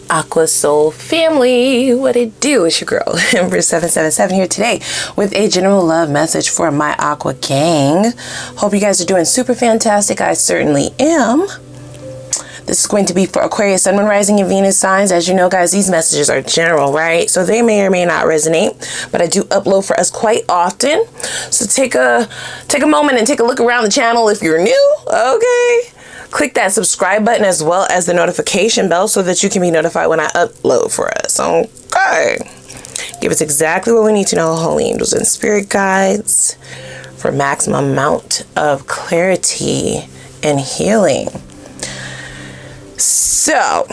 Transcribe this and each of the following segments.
Aqua Soul family, what it do? It's your girl Empress 777 here today with a general love message for my Aqua gang. Hope you guys are doing super fantastic. I certainly am. This is going to be for Aquarius, Sun, Moon, Rising, and Venus signs. As you know, guys, these messages are general, right? So they may or may not resonate, but I do upload for us quite often. So take a moment and take a look around the channel if you're new, okay? Click that subscribe button as well as the notification bell so that you can be notified when I upload for us, okay? Give us exactly what we need to know, holy angels and spirit guides, for maximum amount of clarity and healing. So,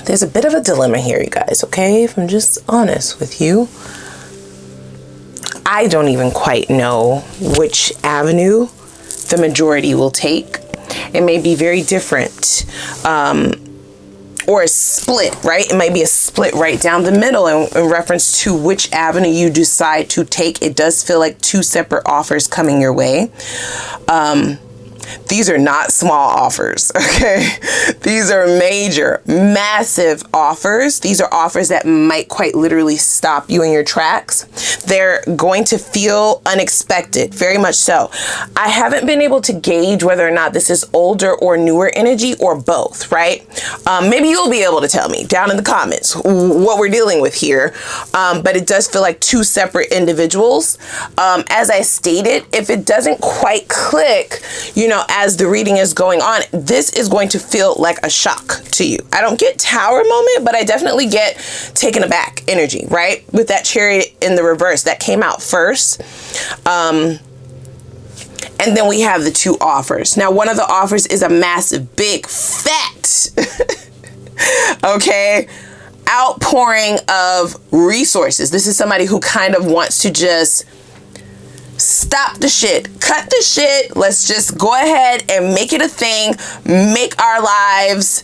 there's a bit of a dilemma here, you guys, okay? If I'm just honest with you, I don't even quite know which avenue the majority will take. It may be very different, or a split, right? It might be a split right down the middle in reference to which avenue you decide to take. It does feel like two separate offers coming your way. These are not small offers, okay? These are major, massive offers. These are offers that might quite literally stop you in your tracks. They're going to feel unexpected, very much so. I haven't been able to gauge whether or not this is older or newer energy or both, right? Maybe you'll be able to tell me down in the comments what we're dealing with here. But it does feel like two separate individuals. As I stated, if it doesn't quite click, you know, as the reading is going on, this is going to feel like a shock to you. I don't get tower moment, but I definitely get taken aback energy, right? With that Chariot in the reverse that came out first. And then we have the two offers. Now, one of the offers is a massive, big, fat, okay, outpouring of resources. This is somebody who kind of wants to just stop the shit, cut the shit. Let's just go ahead and make it a thing, make our lives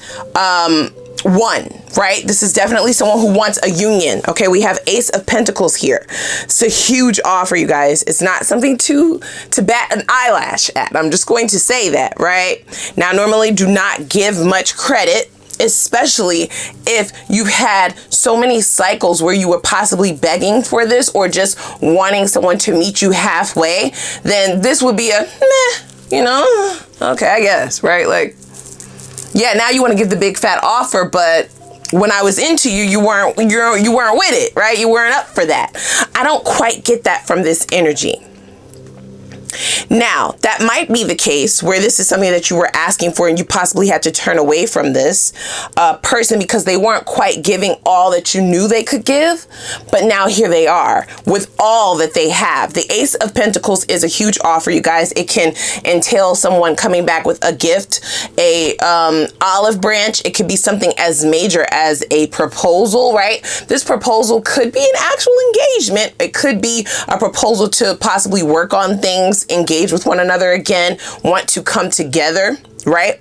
one, right? This is definitely someone who wants a union. Okay, we have Ace of Pentacles here. It's a huge offer, you guys. It's not something to bat an eyelash at. I'm just going to say that, right? Now, normally do not give much credit, especially if you've had so many cycles where you were possibly begging for this or just wanting someone to meet you halfway, then this would be a meh, you know, okay, I guess, right? Like, yeah, now you want to give the big fat offer, but when I was into you, you weren't with it, right? You weren't up for that. I don't quite get that from this energy. Now, that might be the case where this is something that you were asking for and you possibly had to turn away from this person because they weren't quite giving all that you knew they could give. But now here they are with all that they have. The Ace of Pentacles is a huge offer, you guys. It can entail someone coming back with a gift, a olive branch. It could be something as major as a proposal, right? This proposal could be an actual engagement. It could be a proposal to possibly work on things, engage with one another again, want to come together, right?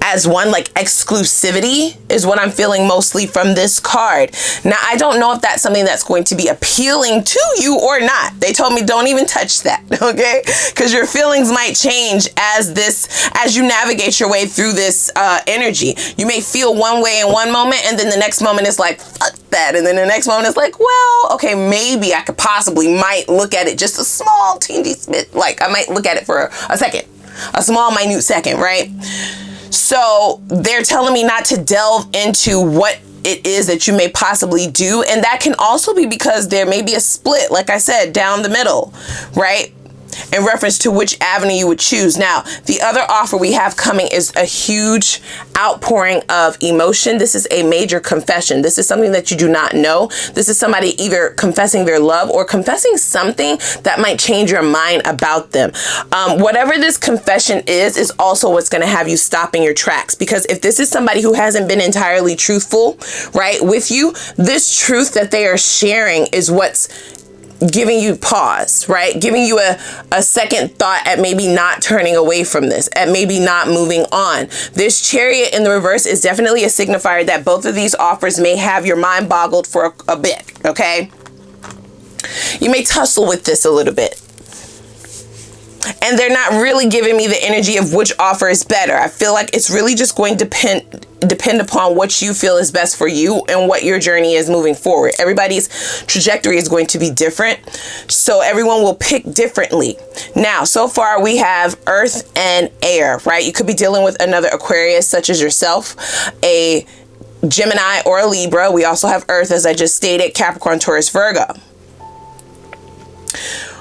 As one, like exclusivity is what I'm feeling mostly from this card. Now, I don't know if that's something that's going to be appealing to you or not. They told me don't even touch that, okay? Because your feelings might change as you navigate your way through this energy. You may feel one way in one moment, and then the next moment is like, fuck that. And then the next moment is like, well, okay, maybe I could might look at it just a small teeny bit. Like, I might look at it for a second, a small, minute second, right? So they're telling me not to delve into what it is that you may possibly do. And that can also be because there may be a split, like I said, down the middle, right? In reference to which avenue you would choose. Now, the other offer we have coming is a huge outpouring of emotion. This is a major confession. This is something that you do not know. This is somebody either confessing their love or confessing something that might change your mind about them. Whatever this confession is also what's going to have you stopping your tracks. Because if this is somebody who hasn't been entirely truthful, right, with you, this truth that they are sharing is what's giving you pause, right? Giving you a second thought at maybe not turning away from this, at maybe not moving on. This Chariot in the reverse is definitely a signifier that both of these offers may have your mind boggled for a bit, okay? You may tussle with this a little bit. And they're not really giving me the energy of which offer is better. I feel like it's really just going to depend upon what you feel is best for you and what your journey is moving forward. Everybody's trajectory is going to be different, so everyone will pick differently. Now, so far we have earth and air, right? You could be dealing with another Aquarius such as yourself, a Gemini or a Libra. We also have earth, as I just stated, Capricorn, Taurus, Virgo.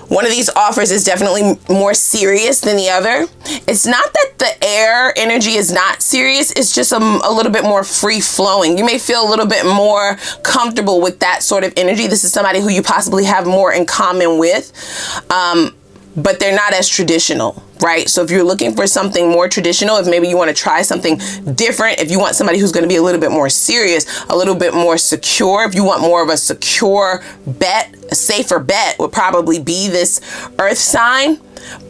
One of these offers is definitely more serious than the other. It's not that the air energy is not serious. It's just a little bit more free flowing. You may feel a little bit more comfortable with that sort of energy. This is somebody who you possibly have more in common with, but they're not as traditional, right? So if you're looking for something more traditional, if maybe you want to try something different, if you want somebody who's going to be a little bit more serious, a little bit more secure, if you want more of a secure bet, a safer bet would probably be this earth sign,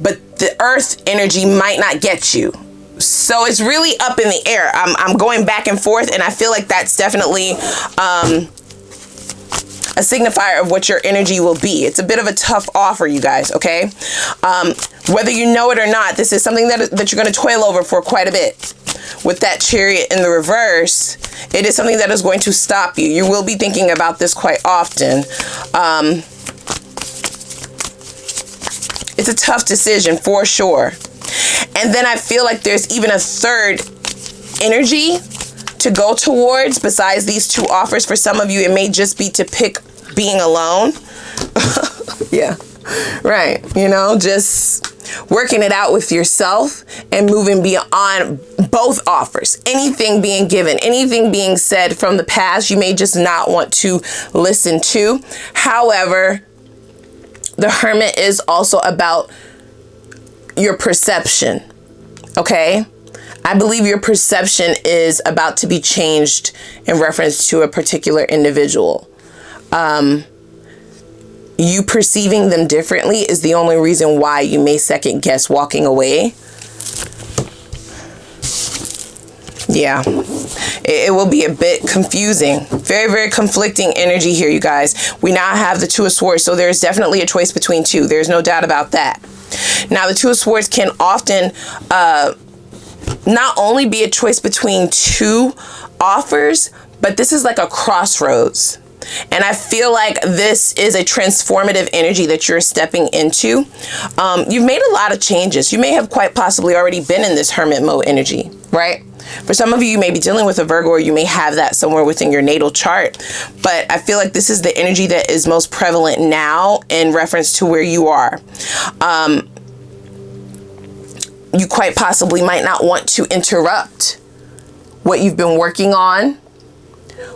but the earth energy might not get you. So it's really up in the air. I'm going back and forth, and I feel like that's definitely a signifier of what your energy will be. It's a bit of a tough offer, you guys, okay? Whether you know it or not, this is something that you're going to toil over for quite a bit. With that Chariot in the reverse, it is something that is going to stop you. You will be thinking about this quite often. It's a tough decision for sure. And then I feel like there's even a third energy to go towards besides these two offers. For some of you, it may just be to pick being alone. Yeah, right. You know, just working it out with yourself and moving beyond both offers. Anything being given, anything being said from the past, you may just not want to listen to. However, the Hermit is also about your perception, okay? I believe your perception is about to be changed in reference to a particular individual. You perceiving them differently is the only reason why you may second guess walking away. Yeah, it will be a bit confusing. Very, very conflicting energy here, you guys. We now have the Two of Swords, so there's definitely a choice between two. There's no doubt about that. Now, the Two of Swords can often not only be a choice between two offers, but this is like a crossroads. And I feel like this is a transformative energy that you're stepping into. You've made a lot of changes. You may have quite possibly already been in this Hermit mode energy, right? For some of you, you may be dealing with a Virgo, or you may have that somewhere within your natal chart. But I feel like this is the energy that is most prevalent now in reference to where you are. You quite possibly might not want to interrupt what you've been working on,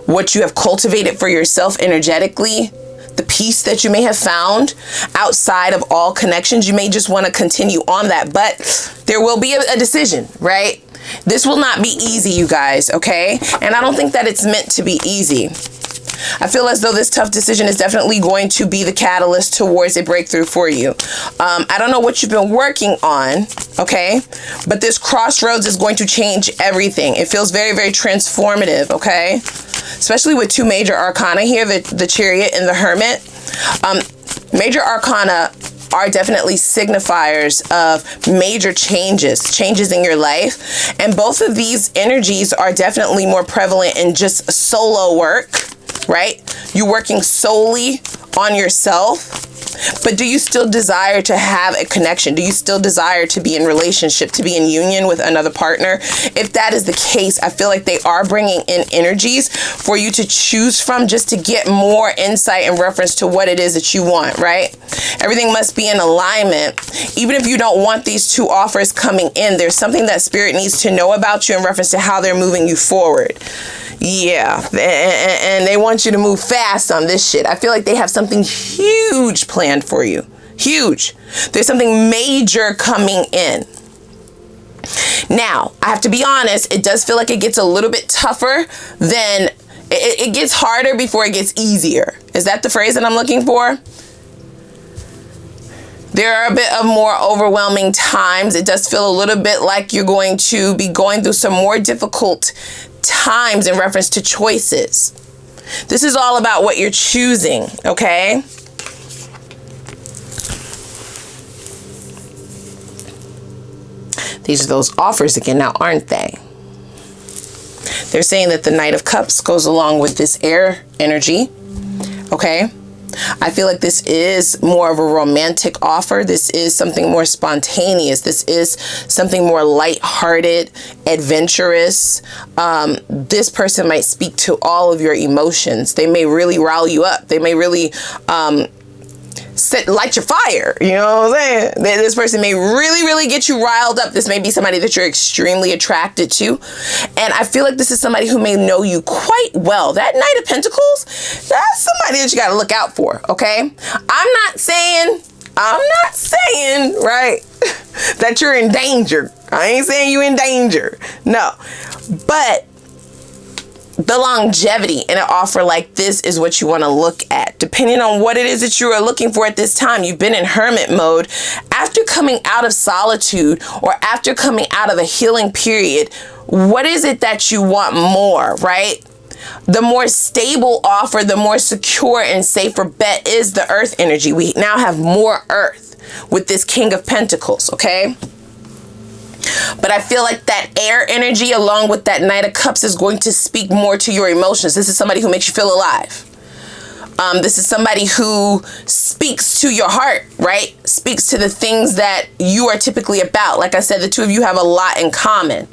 what you have cultivated for yourself energetically, the peace that you may have found outside of all connections. You may just want to continue on that, but there will be a decision, right? This will not be easy, you guys, okay? And I don't think that it's meant to be easy. I feel as though this tough decision is definitely going to be the catalyst towards a breakthrough for you. I don't know what you've been working on, okay? But this crossroads is going to change everything. It feels very, very transformative, okay? Especially with two major arcana here, the Chariot and the Hermit. Major arcana are definitely signifiers of major changes in your life. And both of these energies are definitely more prevalent in just solo work, right? You're working solely on yourself. But do you still desire to have a connection? Do you still desire to be in relationship, to be in union with another partner? If that is the case, I feel like they are bringing in energies for you to choose from, just to get more insight in reference to what it is that you want, right? Everything must be in alignment. Even if you don't want these two offers coming in, there's something that Spirit needs to know about you in reference to how they're moving you forward. Yeah, and they want you to move fast on this shit. I feel like they have something huge planned for you. Huge. There's something major coming in. Now, I have to be honest, it does feel like it gets a little bit tougher than... It gets harder before it gets easier. Is that the phrase that I'm looking for? There are a bit of more overwhelming times. It does feel a little bit like you're going to be going through some more difficult times in reference to choices. This is all about what you're choosing, okay? These are those offers again now, aren't they? They're saying that the Knight of Cups goes along with this air energy. Okay. I feel like this is more of a romantic offer. This is something more spontaneous. This is something more lighthearted, adventurous. This person might speak to all of your emotions. They may really rile you up. They may really light your fire. You know what I'm saying? This person may really get you riled up. This may be somebody that you're extremely attracted to. And I feel like this is somebody who may know you quite well. That Knight of Pentacles, that's somebody that you got to look out for. Okay. I'm not saying, right, that you're in danger. I ain't saying you in danger. No, but the longevity in an offer like this is what you want to look at. Depending on what it is that you are looking for at this time. You've been in hermit mode. After coming out of solitude or after coming out of a healing period, what is it that you want more, right? The more stable offer, the more secure and safer bet is the earth energy. We now have more earth with this King of Pentacles, okay? But I feel like that air energy along with that Knight of Cups is going to speak more to your emotions. This is somebody who makes you feel alive. This is somebody who speaks to your heart, right? Speaks to the things that you are typically about. Like I said, the two of you have a lot in common.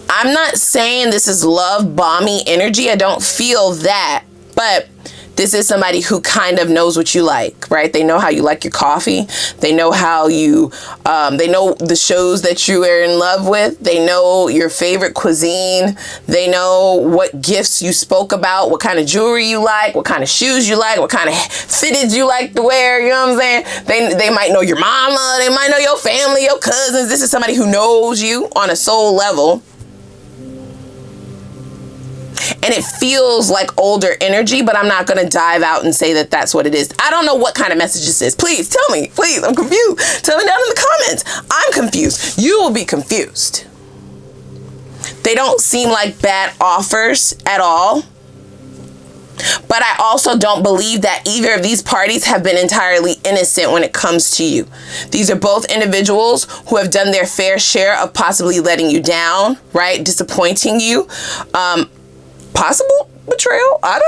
I'm not saying this is love bombing energy. I don't feel that. But this is somebody who kind of knows what you like, right? They know how you like your coffee. They know how you, they know the shows that you are in love with. They know your favorite cuisine. They know what gifts you spoke about, what kind of jewelry you like, what kind of shoes you like, what kind of fitteds you like to wear. You know what I'm saying? They might know your mama. They might know your family, your cousins. This is somebody who knows you on a soul level. And it feels like older energy, but I'm not going to dive out and say that that's what it is. I don't know what kind of message this is. Please tell me. Please, I'm confused. Tell me down in the comments. I'm confused. You will be confused. They don't seem like bad offers at all. But I also don't believe that either of these parties have been entirely innocent when it comes to you. These are both individuals who have done their fair share of possibly letting you down, right? Disappointing you. Possible betrayal? I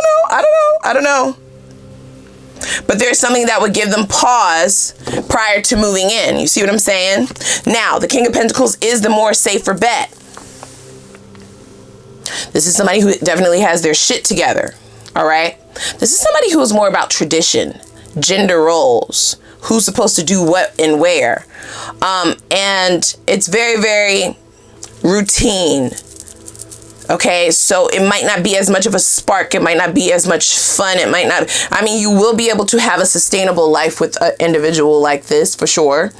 don't know. But there's something that would give them pause prior to moving in. You see what I'm saying? Now, the King of Pentacles is the more safer bet. This is somebody who definitely has their shit together. All right? This is somebody who is more about tradition, gender roles, who's supposed to do what and where. And it's very, very routine. Okay, so it might not be as much of a spark. It might not be as much fun. It might not. I mean, you will be able to have a sustainable life with an individual like this for sure.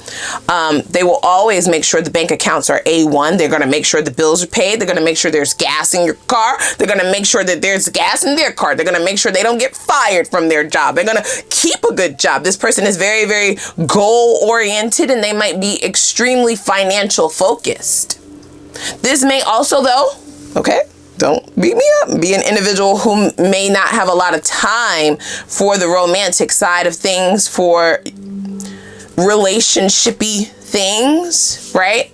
They will always make sure the bank accounts are A1. They're going to make sure the bills are paid. They're going to make sure there's gas in your car. They're going to make sure that there's gas in their car. They're going to make sure they don't get fired from their job. They're going to keep a good job. This person is very, very goal oriented, and they might be extremely financial focused. This may also, though, okay, don't beat me up, be an individual who may not have a lot of time for the romantic side of things, for relationshipy things, right?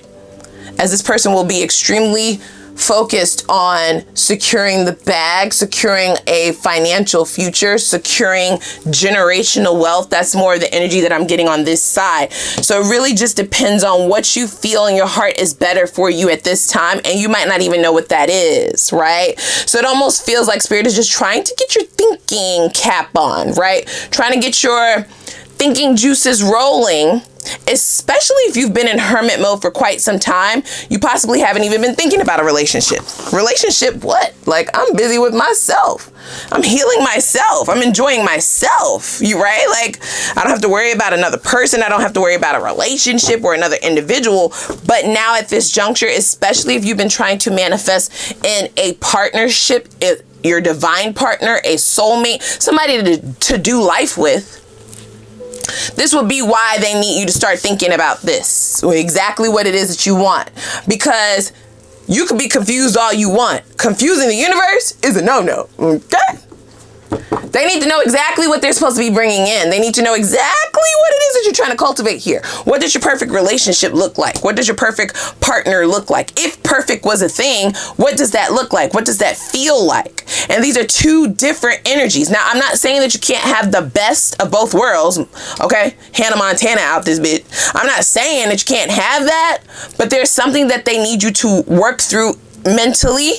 As this person will be extremely focused on securing the bag, securing a financial future, securing generational wealth. That's more of the energy that I'm getting on this side. So it really just depends on what you feel in your heart is better for you at this time. And you might not even know what that is, right? So it almost feels like Spirit is just trying to get your thinking cap on, right? Trying to get your thinking juices rolling, especially if you've been in hermit mode for quite some time. You possibly haven't even been thinking about a relationship. Relationship what? Like, I'm busy with myself. I'm healing myself. I'm enjoying myself. You right? Like, I don't have to worry about another person. I don't have to worry about a relationship or another individual. But now at this juncture, especially if you've been trying to manifest in a partnership, your divine partner, a soulmate, somebody to do life with, this would be why they need you to start thinking about this, exactly what it is that you want, because you can be confused all you want. Confusing the universe is a no-no, okay? They need to know exactly what they're supposed to be bringing in. They need to know exactly what it is that you're trying to cultivate here. What does your perfect relationship look like? What does your perfect partner look like? If perfect was a thing, what does that look like? What does that feel like? And these are two different energies. Now, I'm not saying that you can't have the best of both worlds, okay? Hannah Montana out this bitch. I'm not saying that you can't have that, but there's something that they need you to work through mentally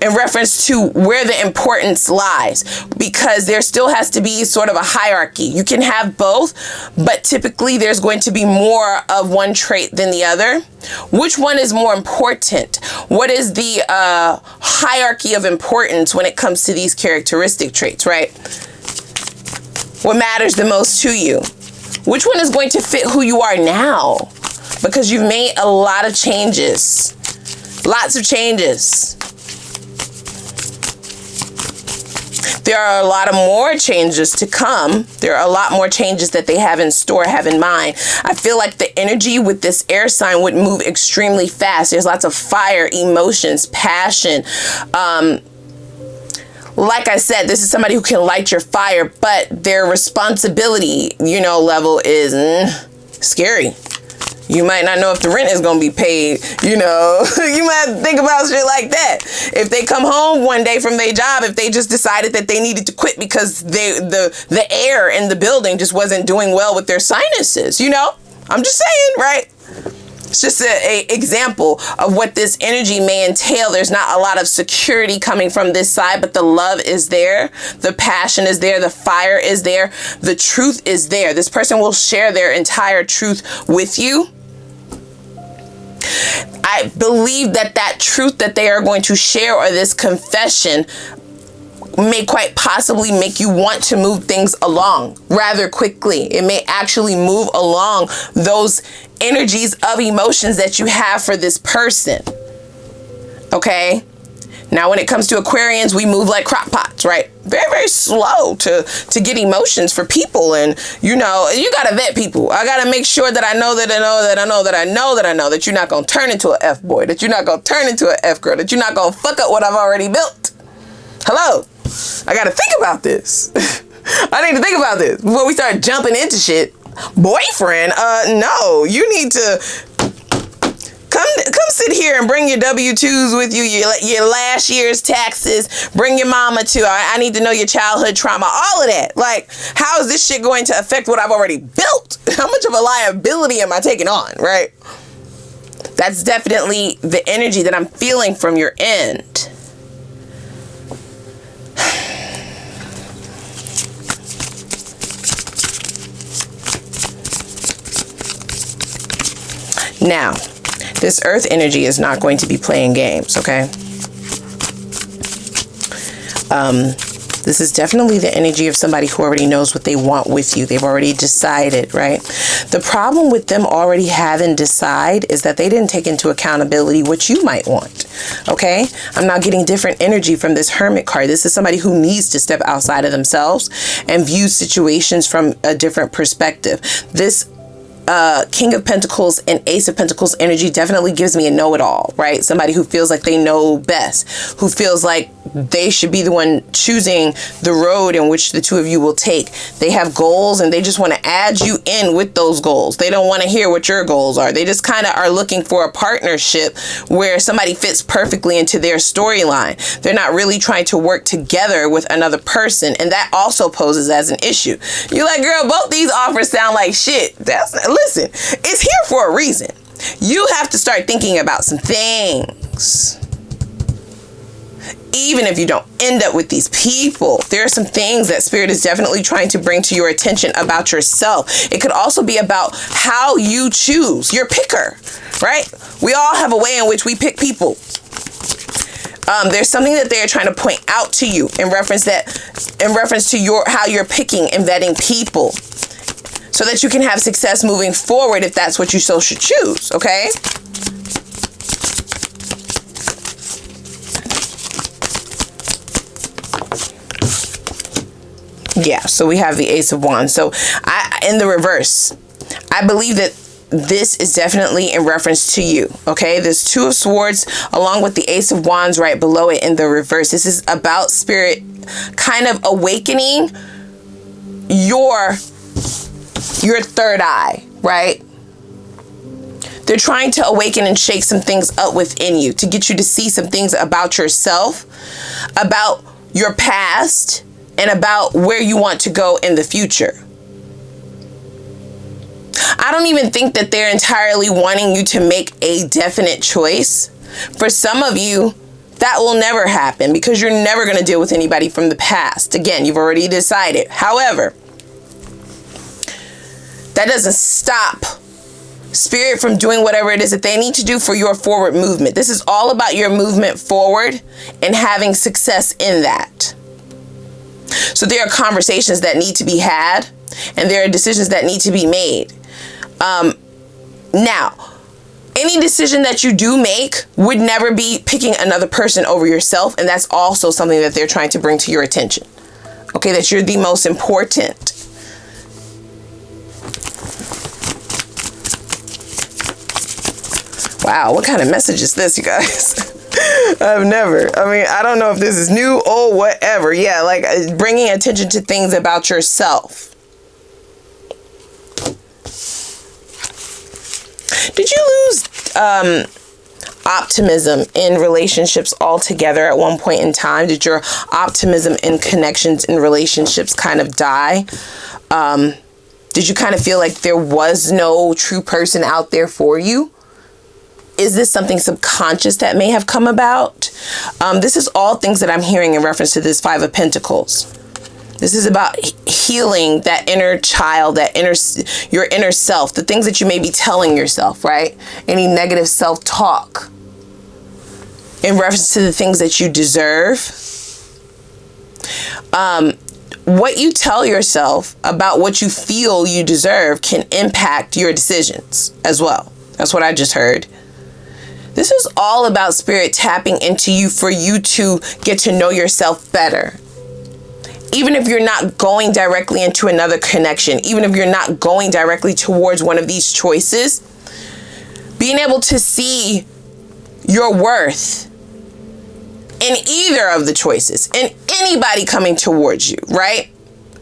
in reference to where the importance lies, because there still has to be sort of a hierarchy. You can have both, but typically there's going to be more of one trait than the other. Which one is more important? What is the hierarchy of importance when it comes to these characteristic traits, right? What matters the most to you? Which one is going to fit who you are now? Because you've made a lot of changes. Lots of changes. There are a lot of more changes to come. There are a lot more changes that they have in store, have in mind. I feel like the energy with this air sign would move extremely fast. There's lots of fire, emotions, passion. Like I said, this is somebody who can light your fire, but their responsibility, level is scary. You might not know if the rent is going to be paid, you might have to think about shit like that. If they come home one day from their job, if they just decided that they needed to quit because the air in the building just wasn't doing well with their sinuses, I'm just saying, right? It's just an example of what this energy may entail. There's not a lot of security coming from this side, but the love is there. The passion is there. The fire is there. The truth is there. This person will share their entire truth with you. I believe that truth that they are going to share, or this confession, may quite possibly make you want to move things along rather quickly. It may actually move along those energies of emotions that you have for this person. Okay? Now, when it comes to Aquarians, we move like crock pots, right? Very, very slow to get emotions for people. And, you got to vet people. I got to make sure that I know that you're not going to turn into an F-boy, that you're not going to turn into an F-girl, that you're not going to fuck up what I've already built. Hello? I got to think about this. I need to think about this before we start jumping into shit. Boyfriend? No, you need to come sit here and bring your W-2s with you, your last year's taxes, bring your mama too. I need to know your childhood trauma, all of that. Like, how is this shit going to affect what I've already built? How much of a liability am I taking on, right? That's definitely the energy that I'm feeling from your end. Now, this earth energy is not going to be playing games, okay? This is definitely the energy of somebody who already knows what they want with you. They've already decided, right? The problem with them already having decided is that they didn't take into accountability what you might want, okay? I'm not getting different energy from this Hermit card. This is somebody who needs to step outside of themselves and view situations from a different perspective. This King of Pentacles and Ace of Pentacles energy definitely gives me a know-it-all, right? Somebody who feels like they know best, who feels like they should be the one choosing the road in which the two of you will take. They have goals and they just want to add you in with those goals. They don't want to hear what your goals are. They just kind of are looking for a partnership where somebody fits perfectly into their storyline. They're not really trying to work together with another person, and that also poses as an issue. You're like, girl, both these offers sound like shit. Listen, it's here for a reason. You have to start thinking about some things. Even if you don't end up with these people, there are some things that Spirit is definitely trying to bring to your attention about yourself. It could also be about how you choose your picker, right? We all have a way in which we pick people. There's something that they are trying to point out to you in reference to how you're picking and vetting people, so that you can have success moving forward if that's what you so should choose, okay? Yeah, so we have the Ace of Wands. So in the reverse, I believe that this is definitely in reference to you, okay? There's Two of Swords along with the Ace of Wands right below it in the reverse. This is about Spirit kind of awakening your third eye, right? They're trying to awaken and shake some things up within you to get you to see some things about yourself, about your past, and about where you want to go in the future. I don't even think that they're entirely wanting you to make a definite choice. For some of you, that will never happen because you're never going to deal with anybody from the past. Again, you've already decided. However, that doesn't stop Spirit from doing whatever it is that they need to do for your forward movement. This is all about your movement forward and having success in that. So there are conversations that need to be had, and there are decisions that need to be made. Now, any decision that you do make would never be picking another person over yourself, and that's also something that they're trying to bring to your attention. Okay, that you're the most important. Wow, what kind of message is this, you guys? I don't know if this is new or whatever. Yeah, like bringing attention to things about yourself. Did you lose optimism in relationships altogether at one point in time? Did your optimism in connections in relationships kind of die? Did you kind of feel like there was no true person out there for you? Is this something subconscious that may have come about? This is all things that I'm hearing in reference to this Five of Pentacles. This is about healing that inner child, your inner self, the things that you may be telling yourself, right? Any negative self-talk in reference to the things that you deserve. What you tell yourself about what you feel you deserve can impact your decisions as well. That's what I just heard. This is all about Spirit tapping into you for you to get to know yourself better. Even if you're not going directly into another connection, even if you're not going directly towards one of these choices, being able to see your worth in either of the choices, in anybody coming towards you, right?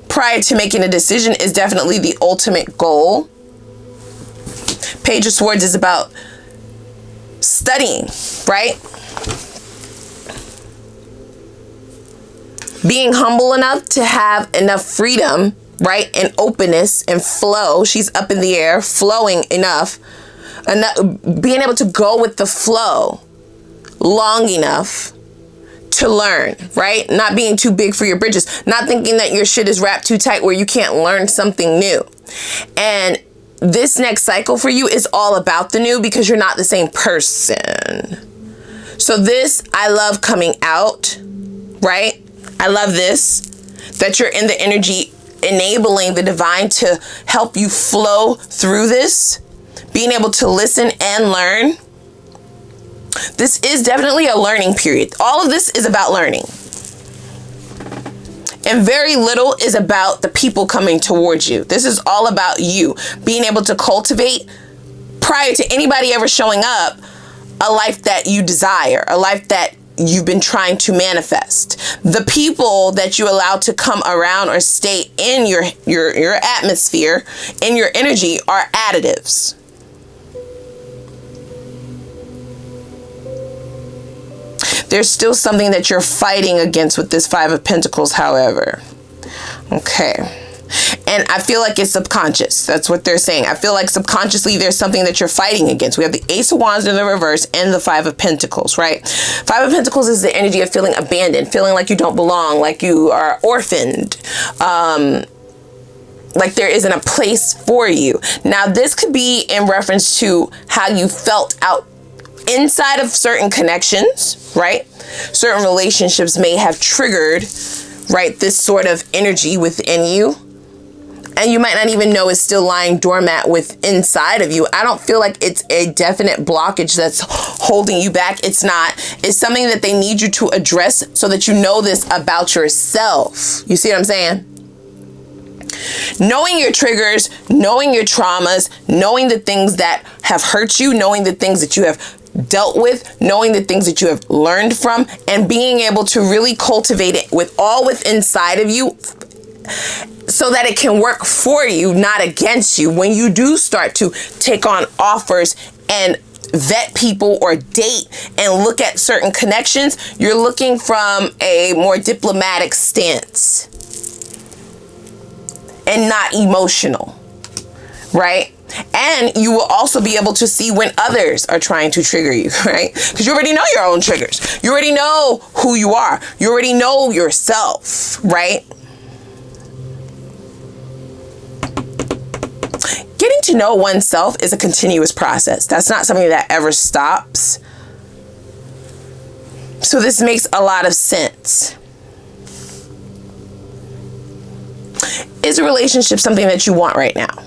Prior to making a decision is definitely the ultimate goal. Page of Swords is about studying, right? Being humble enough to have enough freedom, right? And openness and flow. She's up in the air, flowing enough, being able to go with the flow long enough to learn, right? Not being too big for your bridges, not thinking that your shit is wrapped too tight where you can't learn something new. And this next cycle for you is all about the new because you're not the same person. So this, I love coming out, right? I love this, that you're in the energy enabling the divine to help you flow through this, being able to listen and learn. This is definitely a learning period. All of this is about learning. And very little is about the people coming towards you. This is all about you being able to cultivate, prior to anybody ever showing up, a life that you desire, a life that you've been trying to manifest. The people that you allow to come around or stay in your atmosphere, in your energy, are additives. There's still something that you're fighting against with this Five of Pentacles, however. Okay. And I feel like it's subconscious. That's what they're saying. I feel like subconsciously there's something that you're fighting against. We have the Ace of Wands in the reverse and the Five of Pentacles, right? Five of Pentacles is the energy of feeling abandoned, feeling like you don't belong, like you are orphaned, like there isn't a place for you. Now, this could be in reference to how you felt out inside of certain connections, right? Certain relationships may have triggered, right, this sort of energy within you. And you might not even know it's still lying dormant inside of you. I don't feel like it's a definite blockage that's holding you back. It's not. It's something that they need you to address so that you know this about yourself. You see what I'm saying? Knowing your triggers, knowing your traumas, knowing the things that have hurt you, knowing the things that you have dealt with, knowing the things that you have learned from, and being able to really cultivate it within inside of you so that it can work for you, not against you. When you do start to take on offers and vet people or date and look at certain connections, you're looking from a more diplomatic stance and not emotional, right? And you will also be able to see when others are trying to trigger you, right? Because you already know your own triggers. You already know who you are. You already know yourself, right? Getting to know oneself is a continuous process. That's not something that ever stops. So this makes a lot of sense. Is a relationship something that you want right now?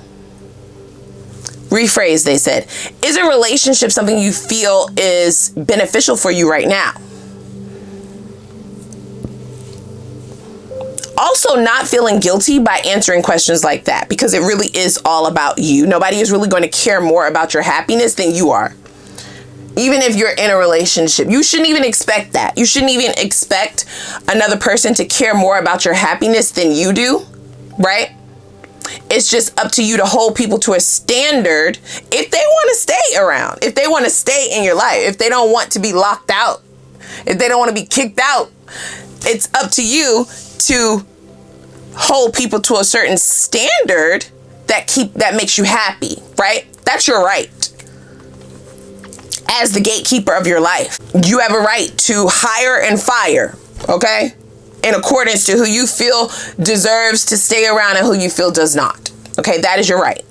Rephrase, they said. Is a relationship something you feel is beneficial for you right now? Also, not feeling guilty by answering questions like that, because it really is all about you. Nobody is really going to care more about your happiness than you are. Even if you're in a relationship, you shouldn't even expect that. You shouldn't even expect another person to care more about your happiness than you do, right? It's just up to you to hold people to a standard if they want to stay around, if they want to stay in your life, if they don't want to be locked out, if they don't want to be kicked out. It's up to you to hold people to a certain standard that makes you happy, right? That's your right. As the gatekeeper of your life, you have a right to hire and fire, okay? In accordance to who you feel deserves to stay around and who you feel does not. Okay, that is your right.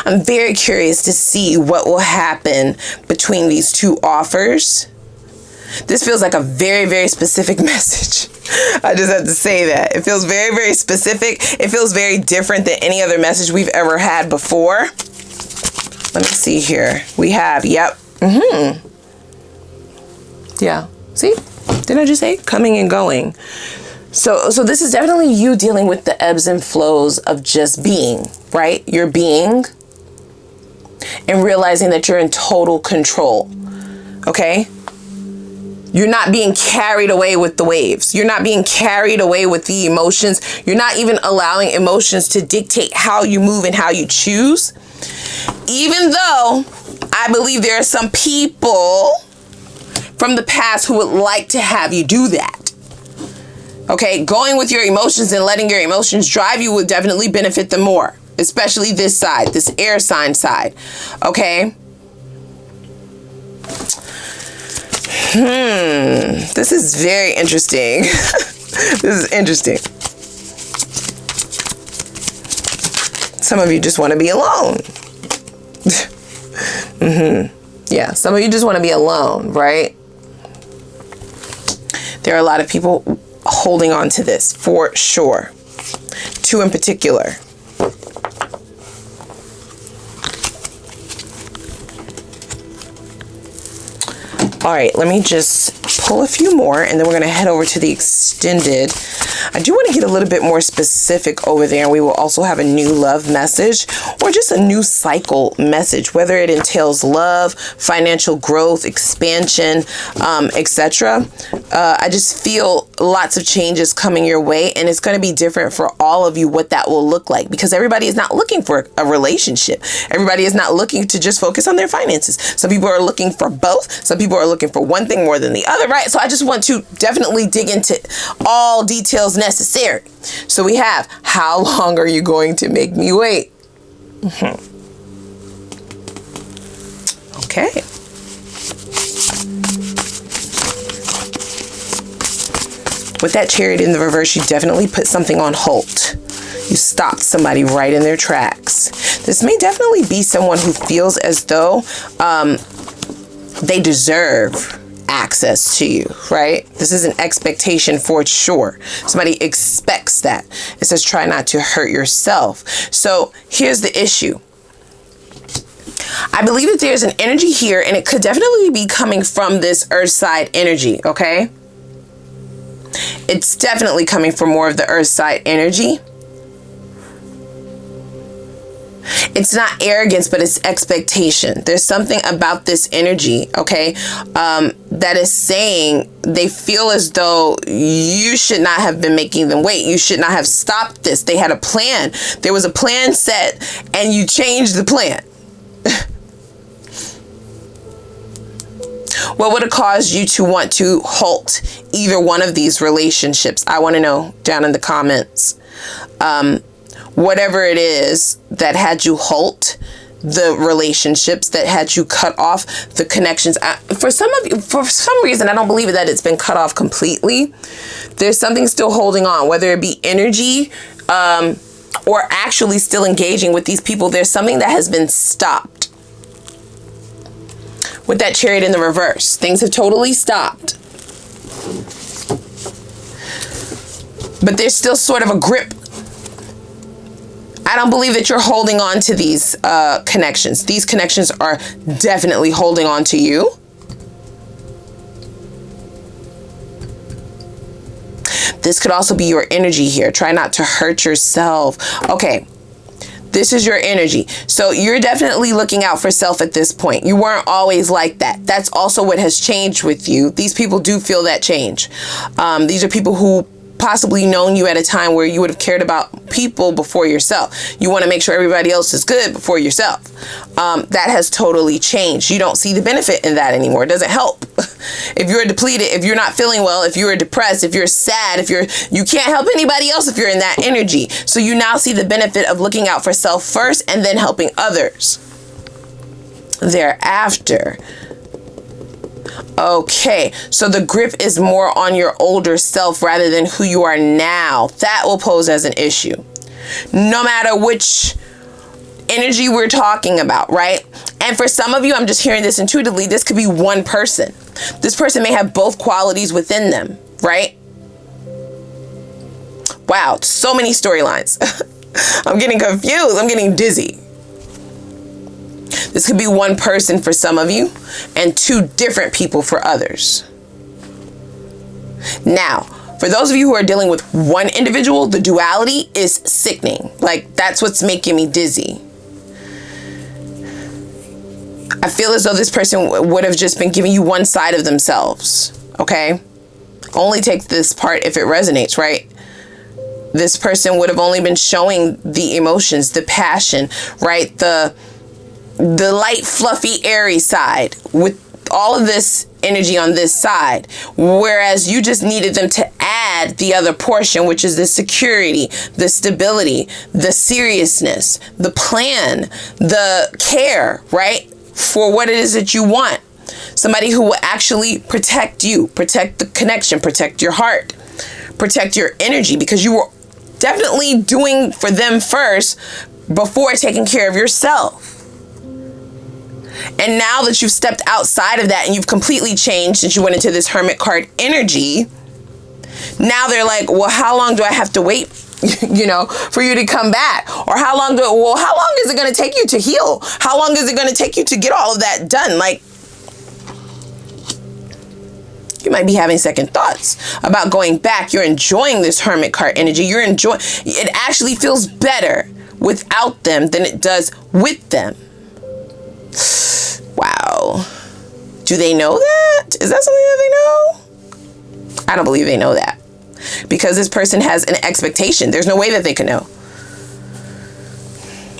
I'm very curious to see what will happen between these two offers. This feels like a very, very specific message. I just have to say that. It feels very, very specific. It feels very different than any other message we've ever had before. Let me see here. We have, yep. Yeah. See? Didn't I just say coming and going? So this is definitely you dealing with the ebbs and flows of just being, right? You're being and realizing that you're in total control. Okay? You're not being carried away with the waves. You're not being carried away with the emotions. You're not even allowing emotions to dictate how you move and how you choose. Even though I believe there are some people from the past who would like to have you do that. Okay, going with your emotions and letting your emotions drive you would definitely benefit them more, especially this side, this air sign side. Okay. This is very interesting. This is interesting. Some of you just want to be alone. Yeah, some of you just want to be alone, right? There are a lot of people holding on to this for sure. Two in particular. All right, let me just pull a few more and then we're going to head over to the extended. I do want to get a little bit more specific over there, and we will also have a new love message or just a new cycle message, whether it entails love, financial growth, expansion, etc. I just feel lots of changes coming your way, and it's going to be different for all of you what that will look like, because everybody is not looking for a relationship. Everybody is not looking to just focus on their finances. Some people are looking for both. Some people are looking for one thing more than the other, right? So I just want to definitely dig into all details necessary. So we have, how long are you going to make me wait? Okay. With that Chariot in the reverse, you definitely put something on halt. You stopped somebody right in their tracks. This may definitely be someone who feels as though they deserve access to you, right? This is an expectation for sure. Somebody expects that. It says try not to hurt yourself. So here's the issue. I believe that there's an energy here, and it could definitely be coming from this earth side energy, okay? It's definitely coming from more of the earth side energy. It's not arrogance, but it's expectation. There's something about this energy, okay, that is saying they feel as though you should not have been making them wait. You should not have stopped this. They had a plan. There was a plan set, and you changed the plan. What would have caused you to want to halt either one of these relationships? I want to know down in the comments. Whatever it is that had you halt the relationships, that had you cut off the connections. For some of you, for some reason, I don't believe that it's been cut off completely. There's something still holding on, whether it be energy or actually still engaging with these people. There's something that has been stopped. With that Chariot in the reverse, things have totally stopped. But there's still sort of a grip. I don't believe that you're holding on to these connections. These connections are definitely holding on to you. This could also be your energy here. Try not to hurt yourself. Okay. This is your energy. So you're definitely looking out for self at this point. You weren't always like that. That's also what has changed with you. These people do feel that change. These are people who possibly known you at a time where you would have cared about people before yourself. You want to make sure everybody else is good before yourself. That has totally changed. You don't see the benefit in that anymore. It doesn't help. If you're depleted, if you're not feeling well, if you're depressed, if you're sad, you can't help anybody else if you're in that energy. So you now see the benefit of looking out for self first and then helping others thereafter. Okay, so the grip is more on your older self rather than who you are now. That will pose as an issue. No matter which energy we're talking about, right? And for some of you, I'm just hearing this intuitively, this could be one person. This person may have both qualities within them, right? Wow, so many storylines. I'm getting confused. I'm getting dizzy. This could be one person for some of you and two different people for others. Now, for those of you who are dealing with one individual, the duality is sickening. Like, that's what's making me dizzy. I feel as though this person would have just been giving you one side of themselves, okay? Only take this part if it resonates, right? This person would have only been showing the emotions, the passion, right? The light, fluffy, airy side with all of this energy on this side, whereas you just needed them to add the other portion, which is the security, the stability, the seriousness, the plan, the care, right? For what it is that you want. Somebody who will actually protect you, protect the connection, protect your heart, protect your energy, because you were definitely doing for them first before taking care of yourself. And now that you've stepped outside of that and you've completely changed since you went into this Hermit card energy, now they're like, well, how long do I have to wait, for you to come back? Or how long is it going to take you to heal? How long is it going to take you to get all of that done? Like, you might be having second thoughts about going back. You're enjoying this Hermit card energy. It actually feels better without them than it does with them. Wow. Do they know that? Is that something that they know? I don't believe they know that. Because this person has an expectation. There's no way that they can know.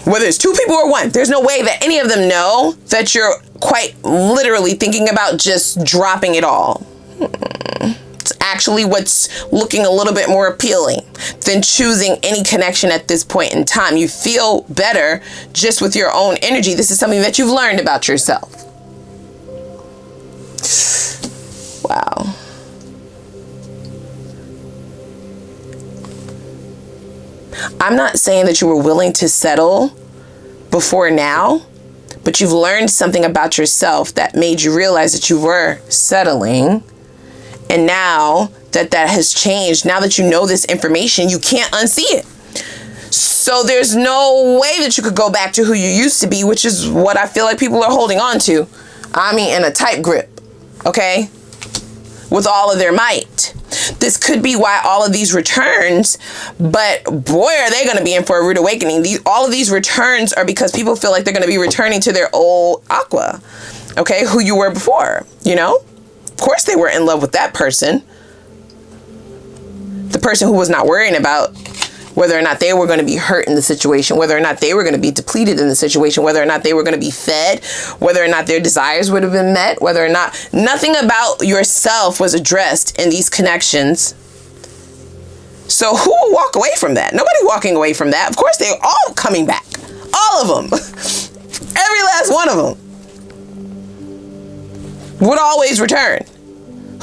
Whether it's two people or one, there's no way that any of them know that you're quite literally thinking about just dropping it all. It's actually what's looking a little bit more appealing than choosing any connection at this point in time. You feel better just with your own energy. This is something that you've learned about yourself. Wow. I'm not saying that you were willing to settle before now, but you've learned something about yourself that made you realize that you were settling. And now that has changed, now that you know this information, you can't unsee it. So there's no way that you could go back to who you used to be, which is what I feel like people are holding on to. I mean, in a tight grip, okay? With all of their might. This could be why all of these returns, but boy, are they going to be in for a rude awakening. All of these returns are because people feel like they're going to be returning to their old Aqua, okay, who you were before, you know? Of course they were in love with that person. The person who was not worrying about whether or not they were going to be hurt in the situation, whether or not they were going to be depleted in the situation, whether or not they were going to be fed, whether or not their desires would have been met, whether or not nothing about yourself was addressed in these connections. So who will walk away from that? Nobody walking away from that. Of course, they're all coming back. All of them. Every last one of them would always return.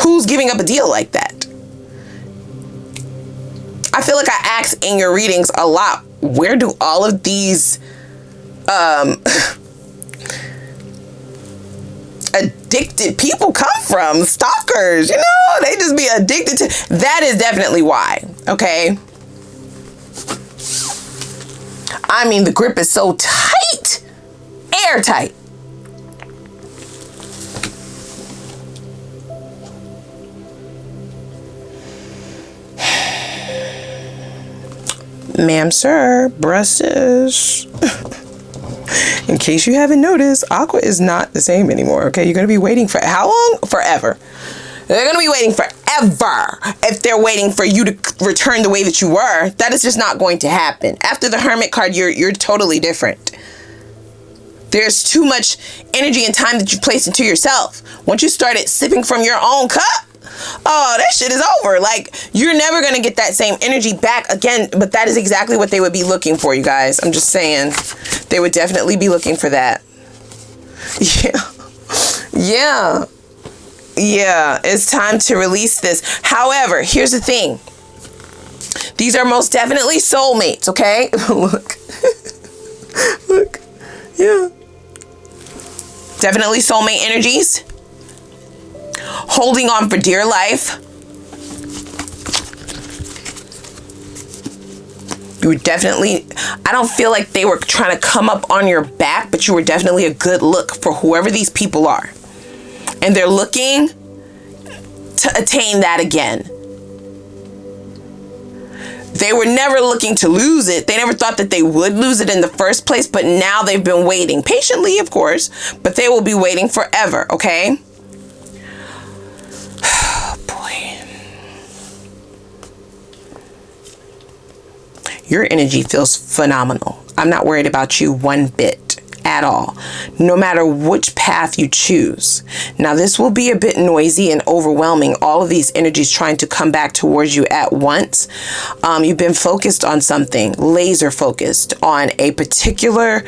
Who's giving up a deal like that? I feel like I ask in your readings a lot, where do all of these addicted people come from? Stalkers, you know, they just be addicted to. That is definitely why, okay? I mean, the grip is so tight, airtight. Ma'am, sir, breasts. In case you haven't noticed, Aqua is not the same anymore, okay? You're going to be waiting for how long? Forever. They're going to be waiting forever if they're waiting for you to return the way that you were. That is just not going to happen. After the Hermit card, you're totally different. There's too much energy and time that you place into yourself. Once you started sipping from your own cup, oh, that shit is over. Like, you're never going to get that same energy back again. But that is exactly what they would be looking for, you guys. I'm just saying. They would definitely be looking for that. Yeah. It's time to release this. However, here's the thing. These are most definitely soulmates, okay? Look. Look. Yeah. Definitely soulmate energies. Holding on for dear life. You were definitely, I don't feel like they were trying to come up on your back, but you were definitely a good look for whoever these people are. And they're looking to attain that again. They were never looking to lose it. They never thought that they would lose it in the first place, but now they've been waiting patiently, of course, but they will be waiting forever, okay? Your energy feels phenomenal. I'm not worried about you one bit at all, no matter which path you choose. Now, this will be a bit noisy and overwhelming. All of these energies trying to come back towards you at once. You've been focused on something, laser focused on a particular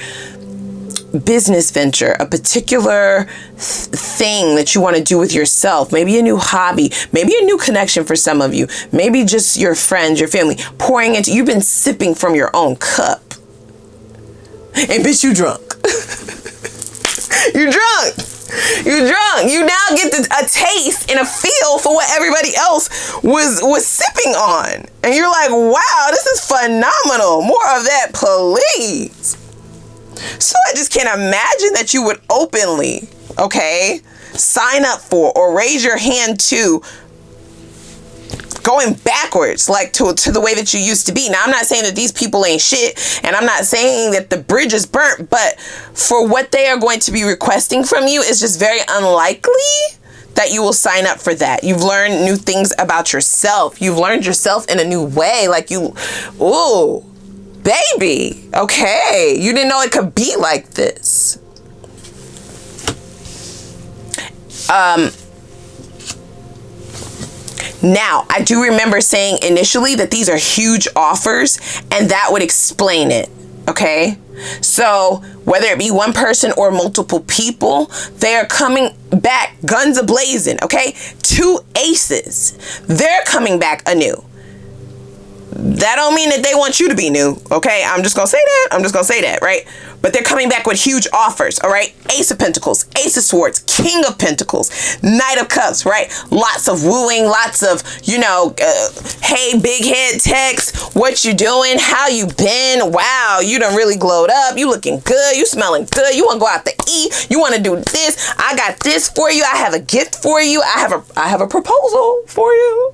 business venture, a particular thing that you want to do with yourself, maybe a new hobby, maybe a new connection for some of you, maybe just your friends, your family, pouring into, you've been sipping from your own cup. And bitch, you drunk. You're drunk. You're drunk. You now get a taste and a feel for what everybody else was sipping on. And you're like, wow, this is phenomenal. More of that, please. So I just can't imagine that you would openly, okay, sign up for or raise your hand to going backwards, like to the way that you used to be. Now, I'm not saying that these people ain't shit, and I'm not saying that the bridge is burnt, but for what they are going to be requesting from you is just very unlikely that you will sign up for that. You've learned new things about yourself. You've learned yourself in a new way. Like ooh. Baby, okay, you didn't know it could be like this. Now, I do remember saying initially that these are huge offers, and that would explain it, okay? So, whether it be one person or multiple people, they are coming back guns a-blazing, okay? 2 aces. They're coming back anew. That don't mean that they want you to be new, okay? I'm just gonna say that, right? But they're coming back with huge offers, all right? Ace of Pentacles, Ace of Swords, King of Pentacles, Knight of Cups, right? Lots of wooing, lots of, hey, big head text, what you doing, how you been, wow, you done really glowed up, you looking good, you smelling good, you want to go out to eat, you want to do this, I got this for you, I have a gift for you, I have a proposal for you.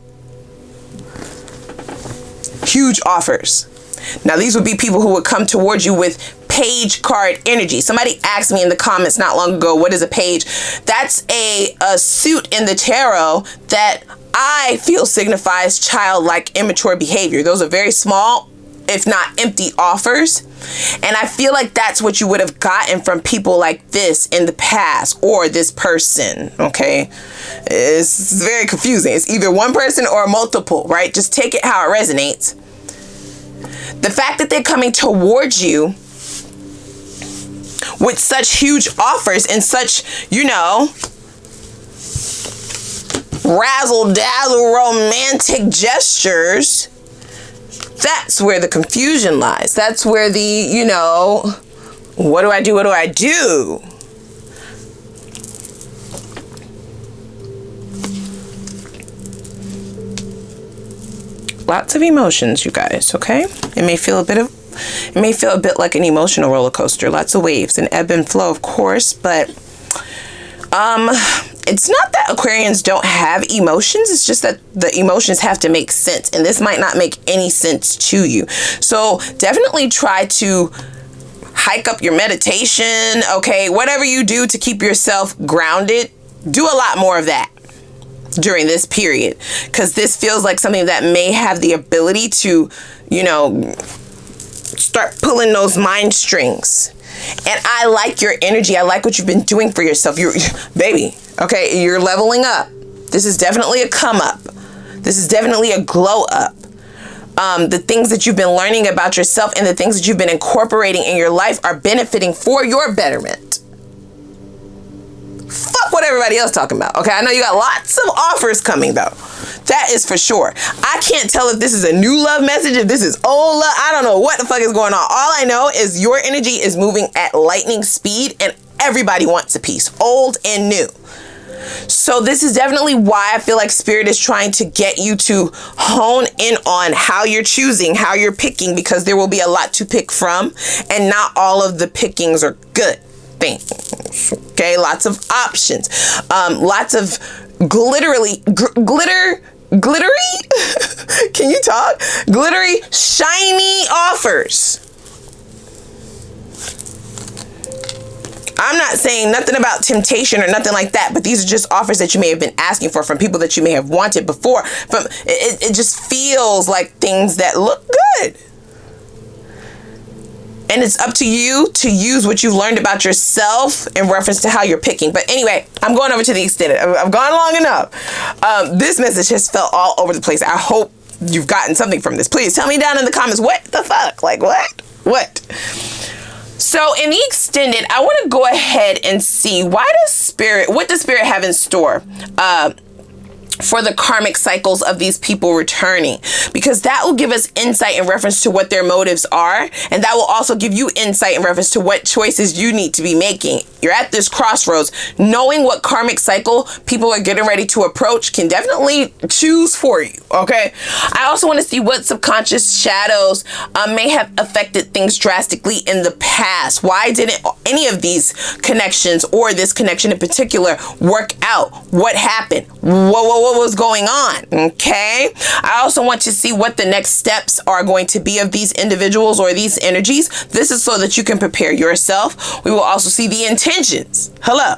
Huge offers. Now, these would be people who would come towards you with page card energy. Somebody asked me in the comments not long ago, what is a page? That's a suit in the tarot that I feel signifies childlike, immature behavior. Those are very small, if not empty offers. And I feel like that's what you would have gotten from people like this in the past, or this person, okay? It's very confusing. It's either one person or multiple, right? Just take it how it resonates. The fact that they're coming towards you with such huge offers and such, razzle dazzle romantic gestures, that's where the confusion lies. That's where the, what do I do? What do I do? Lots of emotions, you guys, okay? It may feel a bit like an emotional roller coaster. Lots of waves and ebb and flow, of course, but it's not that Aquarians don't have emotions. It's just that the emotions have to make sense, and this might not make any sense to you. So definitely try to hike up your meditation, okay? Whatever you do to keep yourself grounded, do a lot more of that during this period, because this feels like something that may have the ability to, start pulling those mind strings. And I like your energy. I like what you've been doing for yourself. Baby, okay, you're leveling up. This is definitely a come up. This is definitely a glow up. The things that you've been learning about yourself and the things that you've been incorporating in your life are benefiting for your betterment. Fuck what everybody else talking about. Okay, I know you got lots of offers coming though. That is for sure. I can't tell if this is a new love message, if this is old love. I don't know what the fuck is going on. All I know is your energy is moving at lightning speed and everybody wants a piece, old and new. So this is definitely why I feel like Spirit is trying to get you to hone in on how you're choosing, how you're picking, because there will be a lot to pick from and not all of the pickings are good things. Okay, lots of options, lots of glittery can you talk? Glittery, shiny offers. I'm not saying nothing about temptation or nothing like that, but these are just offers that you may have been asking for from people that you may have wanted before. It just feels like things that look good. And it's up to you to use what you've learned about yourself in reference to how you're picking. But anyway, I'm going over to the extended. I've gone long enough. This message has felt all over the place. I hope you've gotten something from this. Please tell me down in the comments, what the fuck? Like what? So in the extended, I want to go ahead and see what does Spirit have in store for the karmic cycles of these people returning, because that will give us insight in reference to what their motives are, and that will also give you insight in reference to what choices you need to be making. You're at this crossroads. Knowing what karmic cycle people are getting ready to approach can definitely choose for you, okay? I also want to see what subconscious shadows may have affected things drastically in the past. Why didn't any of these connections, or this connection in particular, work out? What happened? What was going on? Okay. I also want to see what the next steps are going to be of these individuals or these energies. This is so that you can prepare yourself. We will also see the intentions. Hello.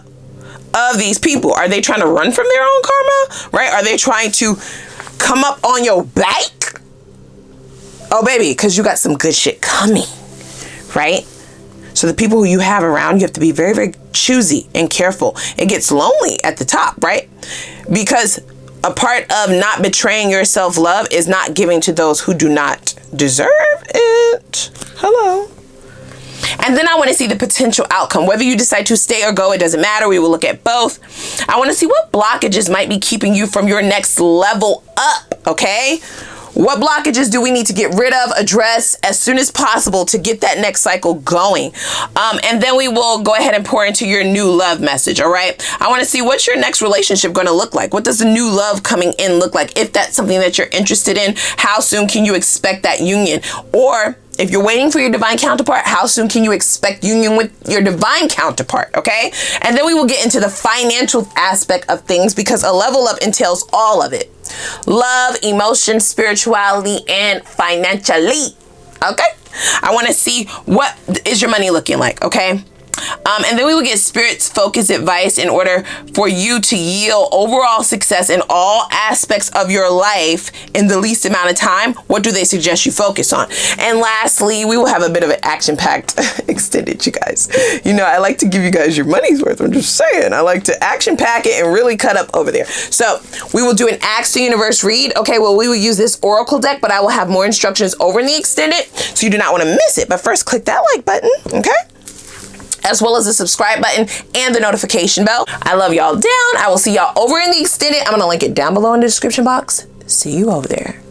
Of these people. Are they trying to run from their own karma? Right? Are they trying to come up on your back? Oh, baby, because you got some good shit coming. Right? So the people who you have around, you have to be very, very choosy and careful. It gets lonely at the top, right? Because a part of not betraying your self-love is not giving to those who do not deserve it. Hello. And then I want to see the potential outcome. Whether you decide to stay or go, it doesn't matter. We will look at both. I want to see what blockages might be keeping you from your next level up, okay? What blockages do we need to get rid of, address as soon as possible to get that next cycle going? And then we will go ahead and pour into your new love message, all right? I want to see what's your next relationship going to look like? What does the new love coming in look like? If that's something that you're interested in, how soon can you expect that union? Or If you're waiting for your divine counterpart, how soon can you expect union with your divine counterpart, okay? And then we will get into the financial aspect of things, because a level up entails all of it. Love, emotion, spirituality, and financially, okay? I want to see what is your money looking like, okay? And then we will get Spirit's focused advice in order for you to yield overall success in all aspects of your life in the least amount of time. What do they suggest you focus on? And lastly, we will have a bit of an action-packed extended, you guys. You know, I like to give you guys your money's worth. I'm just saying. I like to action-pack it and really cut up over there. So we will do an Ask the Universe read. Okay, well, we will use this Oracle deck, but I will have more instructions over in the extended, so you do not want to miss it. But first, click that like button, okay? As well as the subscribe button and the notification bell. I love y'all down. I will see y'all over in the extended. I'm going to link it down below in the description box. See you over there.